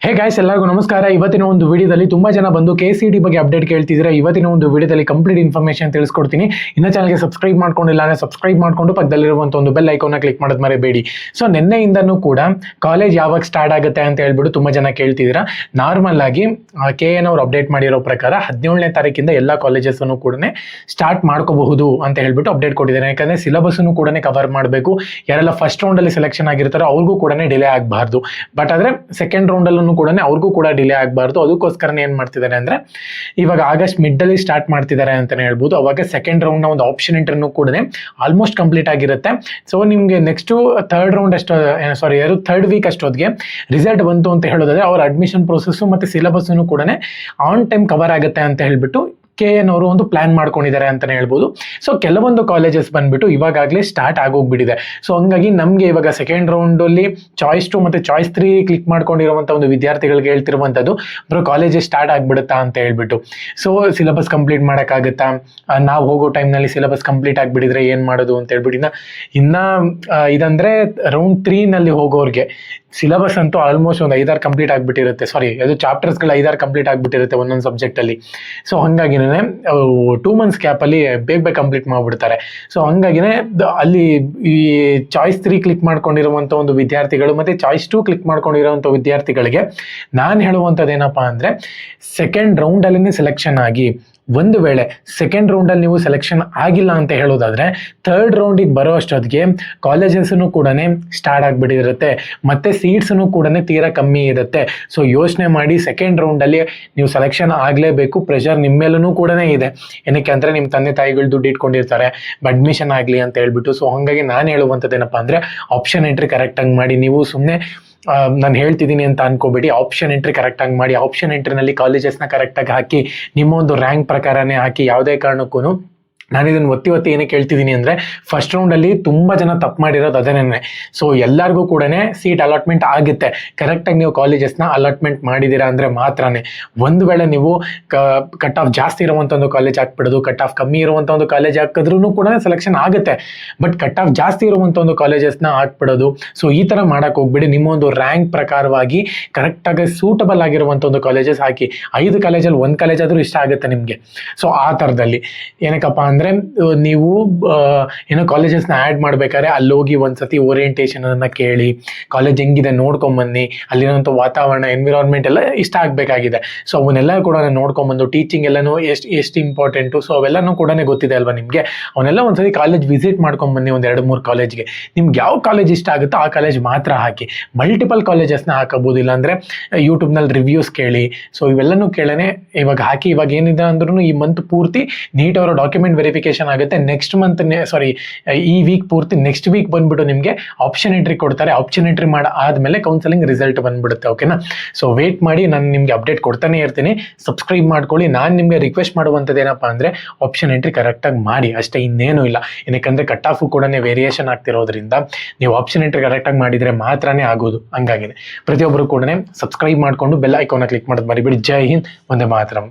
Hey guys, ಎಲ್ಲರಿಗೂ ನಮಸ್ಕಾರ. ಇವತ್ತಿನ ಒಂದು ವಿಡಿಯೋದಲ್ಲಿ ತುಂಬಾ ಜನ ಬಂದು KCET ಬಗ್ಗೆ ಅಪ್ಡೇಟ್ ಕೇಳ್ತಿದ್ರೆ ಇವತ್ತಿನ ಒಂದು ವಿಡಿಯೋದಲ್ಲಿ ಕಂಪ್ಲೀಟ್ ಇನ್ಫಾರ್ಮೇಶನ್ ತಿಳಿಸ್ಕೊಡ್ತೀನಿ. ಇನ್ನ ಚಾನಲ್ಗೆ ಸಬ್ಸ್ಕ್ರೈಬ್ ಮಾಡ್ಕೊಂಡಿಲ್ಲ ಅಂದ್ರೆ ಸಬ್ಸ್ಕ್ರೈಬ್ ಮಾಡ್ಕೊಂಡು ಪಕ್ಕದಲ್ಲಿರುವಂತ ಒಂದು ಬೆಲ್ ಐಕಾನ್ ಕ್ಲಿಕ್ ಮಾಡೋದು ಮರೆಯಬೇಡಿ. ಸೊ ನಿನ್ನೆಯಿಂದನೂ ಕೂಡ ಕಾಲೇಜ್ ಯಾವಾಗ ಸ್ಟಾರ್ಟ್ ಆಗುತ್ತೆ ಅಂತ ಹೇಳ್ಬಿಟ್ಟು ತುಂಬಾ ಜನ ಕೇಳ್ತಿದ್ದೀರಾ. ನಾರ್ಮಲ್ ಆಗಿ KN ಅವರು ಅಪ್ಡೇಟ್ ಮಾಡಿರೋ ಪ್ರಕಾರ 17ನೇ ತಾರೀಕಿಂದ ಎಲ್ಲ ಕಾಲೇಜಸ್ ಕೂಡ ಸ್ಟಾರ್ಟ್ ಮಾಡ್ಕೋಬಹುದು ಅಂತ ಹೇಳ್ಬಿಟ್ಟು ಅಪ್ಡೇಟ್ ಕೊಟ್ಟಿದ್ದಾರೆ. ಯಾಕಂದ್ರೆ ಸಿಲೆಬಸ್ ಕೂಡ ಕವರ್ ಮಾಡಬೇಕು. ಯಾರೆಲ್ಲ ಫಸ್ಟ್ ರೌಂಡ್ ಅಲ್ಲಿ ಸೆಲೆಕ್ಷನ್ ಆಗಿರ್ತಾರೋ ಅವ್ರಿಗೂ ಕೂಡ ಡಿಲೇ ಆಗಬಾರ್ದು. ಬಟ್ ಆದ್ರೆ ಸೆಕೆಂಡ್ ರೌಂಡ್ ಅಲ್ಲೂ ಕೂಡ ಅವ್ರಿಗೂ ಕೂಡ ಡಿಲೇ ಆಗಬಾರ್ದು. ಅದಕ್ಕೋಸ್ಕರ ಏನ್ ಮಾಡ್ತಿದ್ದಾರೆ ಅಂದ್ರೆ ಇವಾಗ ಆಗಸ್ಟ್ ಮಿಡ್ ಅಲ್ಲಿ ಸ್ಟಾರ್ಟ್ ಮಾಡ್ತಿದ್ದಾರೆ ಅಂತಾನೆ ಹೇಳ್ಬೋದು. ಅವಾಗ ಸೆಕೆಂಡ್ ರೌಂಡ್ ನ ಒಂದು ಆಪ್ಷನ್ ಇಂಟರ್ವ್ಯೂ ಕೂಡ ಆಲ್ಮೋಸ್ಟ್ ಕಂಪ್ಲೀಟ್ ಆಗಿರುತ್ತೆ. ಸೊ ನಿಮ್ಗೆ ನೆಕ್ಸ್ಟ್ ಥರ್ಡ್ ವೀಕ್ ಅಷ್ಟೊತ್ತಿಗೆ ರಿಸಲ್ಟ್ ಬಂತು ಅಂತ ಹೇಳೋದಾದ್ರೆ ಅವ್ರ ಅಡ್ಮಿಷನ್ ಪ್ರೊಸೆಸ್ ಮತ್ತೆ ಸಿಲೆಬಸ್ ಕೂಡ ಆನ್ ಟೈಮ್ ಕವರ್ ಆಗುತ್ತೆ ಅಂತ ಹೇಳ್ಬಿಟ್ಟು KN ಅವರು ಒಂದು ಪ್ಲಾನ್ ಮಾಡ್ಕೊಂಡಿದ್ದಾರೆ ಅಂತಾನೆ ಹೇಳ್ಬೋದು. ಸೊ ಕೆಲವೊಂದು ಕಾಲೇಜಸ್ ಬಂದ್ಬಿಟ್ಟು ಇವಾಗಲೇ ಸ್ಟಾರ್ಟ್ ಆಗೋಗ್ಬಿಟ್ಟಿದೆ. ಸೊ ಹಂಗಾಗಿ ನಮ್ಗೆ ಇವಾಗ ಸೆಕೆಂಡ್ ರೌಂಡ್ ಅಲ್ಲಿ ಚಾಯ್ಸ್ 2 ಮತ್ತೆ ಚಾಯ್ಸ್ 3 ಕ್ಲಿಕ್ ಮಾಡ್ಕೊಂಡಿರುವಂತ ಒಂದು ವಿದ್ಯಾರ್ಥಿಗಳಿಗೆ ಹೇಳ್ತಿರುವಂತದ್ದು ಬ್ರೋ ಕಾಲೇಜಸ್ ಸ್ಟಾರ್ಟ್ ಆಗ್ಬಿಡುತ್ತಾ ಅಂತ ಹೇಳ್ಬಿಟ್ಟು. ಸೊ ಸಿಲೆಬಸ್ ಕಂಪ್ಲೀಟ್ ಮಾಡೋಕ್ಕಾಗುತ್ತಾ, ನಾವು ಹೋಗೋ ಟೈಮ್ನಲ್ಲಿ ಸಿಲೆಬಸ್ ಕಂಪ್ಲೀಟ್ ಆಗಿಬಿಟ್ಟಿದ್ರೆ ಏನ್ ಮಾಡೋದು ಅಂತ ಹೇಳ್ಬಿಟ್ಟು ಇನ್ನ ಇದಂದ್ರೆ ರೌಂಡ್ 3 ನಲ್ಲಿ ಹೋಗೋರ್ಗೆ ಸಿಲೆಬಸ್ ಅಂತೂ ಆಲ್ಮೋಸ್ಟ್ ಒಂದು 5-6 ಕಂಪ್ಲೀಟ್ ಆಗ್ಬಿಟ್ಟಿರುತ್ತೆ. ಅದು ಚಾಪ್ಟರ್ಸ್ಗಳು 5-6 ಕಂಪ್ಲೀಟ್ ಆಗ್ಬಿಟ್ಟಿರುತ್ತೆ ಒಂದೊಂದು ಸಬ್ಜೆಕ್ಟ್ ಅಲ್ಲಿ. ಸೊ ಹಂಗಾಗಿನೇ 2 ಮಂತ್ಸ್ ಗ್ಯಾಪ್ ಅಲ್ಲಿ ಬೇಗ ಕಂಪ್ಲೀಟ್ ಮಾಡ್ಬಿಡ್ತಾರೆ. ಸೊ ಹಂಗಾಗಿನೇ ಅಲ್ಲಿ ಈ ಚಾಯ್ಸ್ 3 ಕ್ಲಿಕ್ ಮಾಡ್ಕೊಂಡಿರುವಂತ ಒಂದು ವಿದ್ಯಾರ್ಥಿಗಳು ಮತ್ತೆ ಚಾಯ್ಸ್ 2 ಕ್ಲಿಕ್ ಮಾಡ್ಕೊಂಡಿರುವಂತ ವಿದ್ಯಾರ್ಥಿಗಳಿಗೆ ನಾನು ಹೇಳುವಂಥದ್ದು ಏನಪ್ಪಾ ಅಂದ್ರೆ ಸೆಕೆಂಡ್ ರೌಂಡ್ ಅಲ್ಲಿ ಸೆಲೆಕ್ಷನ್ ಆಗಿ ಒಂದು ವೇಳೆ ಸೆಕೆಂಡ್ ರೌಂಡ್ ಅಲ್ಲಿ ನೀವು ಸೆಲೆಕ್ಷನ್ ಆಗಿಲ್ಲ ಅಂತ ಹೇಳೋದಾದ್ರೆ ಥರ್ಡ್ ರೌಂಡಿಗೆ ಬರೋ ಅಷ್ಟೊತ್ತಿಗೆ ಕಾಲೇಜಸ್ ಕೂಡ ಸ್ಟಾರ್ಟ್ ಆಗ್ಬಿಟ್ಟಿರುತ್ತೆ ಮತ್ತೆ ಸೀಟ್ಸ್ ಕೂಡ ತೀರಾ ಕಮ್ಮಿ ಇರುತ್ತೆ. ಸೊ ಯೋಚನೆ ಮಾಡಿ ಸೆಕೆಂಡ್ ರೌಂಡ್ ಅಲ್ಲಿ ನೀವು ಸೆಲೆಕ್ಷನ್ ಆಗ್ಲೇಬೇಕು. ಪ್ರೆಷರ್ ನಿಮ್ಮ ಮೇಲೂ ಕೂಡ ಇದೆ. ಏನಕ್ಕೆ ಅಂದ್ರೆ ನಿಮ್ಮ ತಂದೆ ತಾಯಿಗಳು ದುಡ್ಡು ಇಟ್ಕೊಂಡಿರ್ತಾರೆ ಅಡ್ಮಿಷನ್ ಆಗ್ಲಿ ಅಂತ ಹೇಳ್ಬಿಟ್ಟು. ಸೊ ಹಂಗಾಗಿ ನಾನು ಹೇಳುವಂಥದ್ದು ಏನಪ್ಪಾ ಅಂದ್ರೆ ಆಪ್ಷನ್ ಎಂಟ್ರಿ ಕರೆಕ್ಟ್ ಆಗಿ ಮಾಡಿ. ನೀವು ಸುಮ್ಮನೆ ನಾನು ಹೇಳ್ತಿದ್ದೀನಿ ಅಂತ ಅನ್ಕೋಬೇಡಿ. ಆಪ್ಷನ್ ಎಂಟ್ರಿ ಕರೆಕ್ಟ್ ಆಗಿ ಮಾಡಿ. ಆಪ್ಷನ್ ಎಂಟ್ರಿನಲ್ಲಿ ಕಾಲೇಜಸ್ನ ಕರೆಕ್ಟಾಗಿ ಹಾಕಿ ನಿಮ್ಮ ಒಂದು ರ್ಯಾಂಕ್ ಪ್ರಕಾರನೇ ಹಾಕಿ. ಯಾವುದೇ ಕಾರಣಕ್ಕೂ ನಾನು ಇದನ್ನು ಒತ್ತಿ ಏನಕ್ಕೆ ಹೇಳ್ತಿದ್ದೀನಿ ಅಂದರೆ ಫಸ್ಟ್ ರೌಂಡಲ್ಲಿ ತುಂಬ ಜನ ತಪ್ಪು ಮಾಡಿರೋದು ಅದೇನೇ. ಸೊ ಎಲ್ಲರಿಗೂ ಕೂಡ ಸೀಟ್ ಅಲಾಟ್ಮೆಂಟ್ ಆಗುತ್ತೆ. ಕರೆಕ್ಟಾಗಿ ನೀವು ಕಾಲೇಜಸ್ನ ಅಲಾಟ್ಮೆಂಟ್ ಮಾಡಿದ್ದೀರಾ ಅಂದರೆ ಮಾತ್ರನೇ. ಒಂದು ವೇಳೆ ನೀವು ಕಟ್ ಆಫ್ ಜಾಸ್ತಿ ಇರುವಂಥ ಒಂದು ಕಾಲೇಜ್ ಹಾಕ್ಬಿಡೋದು, ಕಟ್ ಆಫ್ ಕಮ್ಮಿ ಇರುವಂಥ ಒಂದು ಕಾಲೇಜ್ ಹಾಕಿದ್ರೂ ಕೂಡ ಸೆಲೆಕ್ಷನ್ ಆಗುತ್ತೆ. ಬಟ್ ಕಟ್ ಆಫ್ ಜಾಸ್ತಿ ಇರುವಂಥ ಒಂದು ಕಾಲೇಜಸ್ನ ಹಾಕ್ಬಿಡೋದು. ಸೊ ಈ ಥರ ಮಾಡೋಕ್ಕೆ ಹೋಗ್ಬಿಡಿ. ನಿಮ್ಮ ಒಂದು ರ್ಯಾಂಕ್ ಪ್ರಕಾರವಾಗಿ ಕರೆಕ್ಟಾಗಿ ಸೂಟಬಲ್ ಆಗಿರುವಂಥ ಒಂದು ಕಾಲೇಜಸ್ ಹಾಕಿ. 5 ಕಾಲೇಜಲ್ಲಿ 1 ಕಾಲೇಜ್ ಆದರೂ ಇಷ್ಟ ಆಗುತ್ತೆ ನಿಮಗೆ. ಸೊ ಆ ಥರದಲ್ಲಿ ಏನಕ್ಕಪ್ಪ ಅಂದ್ರೆ ನೀವು ಏನೋ ಕಾಲೇಜಸ್ನ ಆ್ಯಡ್ ಮಾಡ್ಬೇಕಾದ್ರೆ ಅಲ್ಲೋಗಿ ಒಂದ್ಸತಿ ಓರಿಯೆಂಟೇಷನ್ ಅನ್ನ ಕೇಳಿ, ಕಾಲೇಜ್ ಹೆಂಗಿದೆ ನೋಡ್ಕೊಂಬನ್ನಿ, ಅಲ್ಲಿರೋಂಥ ವಾತಾವರಣ ಎನ್ವಿರಾನ್ಮೆಂಟ್ ಎಲ್ಲ ಇಷ್ಟ ಆಗಬೇಕಾಗಿದೆ. ಸೊ ಅವನ್ನೆಲ್ಲ ಕೂಡ ನೋಡ್ಕೊಂಬಂದು ಟೀಚಿಂಗ್ ಎಲ್ಲನೂ ಎಷ್ಟು ಇಂಪಾರ್ಟೆಂಟು, ಸೊ ಅವೆಲ್ಲನೂ ಕೂಡ ಗೊತ್ತಿದೆ ಅಲ್ವಾ ನಿಮಗೆ. ಅವನ್ನೆಲ್ಲ ಒಂದ್ಸತಿ ಕಾಲೇಜ್ ವಿಸಿಟ್ ಮಾಡ್ಕೊಂಬನ್ನಿ. ಒಂದು 2-3 ಕಾಲೇಜ್ಗೆ ನಿಮ್ಗೆ ಯಾವ ಕಾಲೇಜ್ ಇಷ್ಟ ಆಗುತ್ತೋ ಆ ಕಾಲೇಜ್ ಮಾತ್ರ ಹಾಕಿ. ಮಲ್ಟಿಪಲ್ ಕಾಲೇಜಸ್ನ ಹಾಕಬಹುದು. ಇಲ್ಲಾಂದ್ರೆ ಯೂಟ್ಯೂಬ್ನಲ್ಲಿ ರಿವ್ಯೂಸ್ ಕೇಳಿ. ಸೊ ಇವೆಲ್ಲನೂ ಕೇಳನೆ ಇವಾಗ ಹಾಕಿ. ಇವಾಗ ಏನಿದೆ ಅಂದ್ರೂ ಈ ಮಂತ್ ಪೂರ್ತಿ ನೀಟ್ ಅವರ ಡಾಕ್ಯುಮೆಂಟ್ ವೆರಿಫಿಕೇಶನ್ ಆಗುತ್ತೆ. ನೆಕ್ಸ್ಟ್ ಮಂತ್ ಈ ವೀಕ್ ಪೂರ್ತಿ ನೆಕ್ಸ್ಟ್ ವೀಕ್ ಬಂದ್ಬಿಟ್ಟು ನಿಮಗೆ ಆಪ್ಷನ್ ಎಂಟ್ರಿ ಕೊಡ್ತಾರೆ. ಆಪ್ಷನ್ ಎಂಟ್ರಿ ಆದ್ಮೇಲೆ ಕೌನ್ಸಲಿಂಗ್ ರಿಸಲ್ಟ್ ಬಂದ್ಬಿಡುತ್ತೆ. ಓಕೆನಾ. ಸೊ ವೇಟ್ ಮಾಡಿ, ನಾನು ನಿಮಗೆ ಅಪ್ಡೇಟ್ ಕೊಡ್ತಾನೆ ಇರ್ತೀನಿ. ಸಬ್ಸ್ಕ್ರೈಬ್ ಮಾಡ್ಕೊಳ್ಳಿ. ನಾನು ನಿಮಗೆ ರಿಕ್ವೆಸ್ಟ್ ಮಾಡುವಂಥದ್ದು ಏನಪ್ಪಾ ಅಂದ್ರೆ ಆಪ್ಷನ್ ಎಂಟ್ರಿ ಕರೆಕ್ಟಾಗಿ ಮಾಡಿ ಅಷ್ಟೇ, ಇನ್ನೇನು ಇಲ್ಲ. ಏನಕ್ಕಂದ್ರೆ ಕಟ್ ಆಫ್ ಕೂಡ ವೇರಿಯೇಷನ್ ಆಗ್ತಿರೋದ್ರಿಂದ ನೀವು ಆಪ್ಷನ್ ಎಂಟ್ರಿ ಕರೆಕ್ಟಾಗಿ ಮಾಡಿದ್ರೆ ಮಾತ್ರನೇ ಆಗೋದು. ಹಂಗಾಗಿದೆ ಪ್ರತಿಯೊಬ್ಬರು ಕೂಡ ಸಬ್ಸ್ಕ್ರೈಬ್ ಮಾಡ್ಕೊಂಡು ಬೆಲ್ ಐಕಾನ್ ಕ್ಲಿಕ್ ಮಾಡೋದು ಮರಿಬೇಡಿ. ಜೈ ಹಿಂದ್, ವಂದೇ ಮಾತರಂ.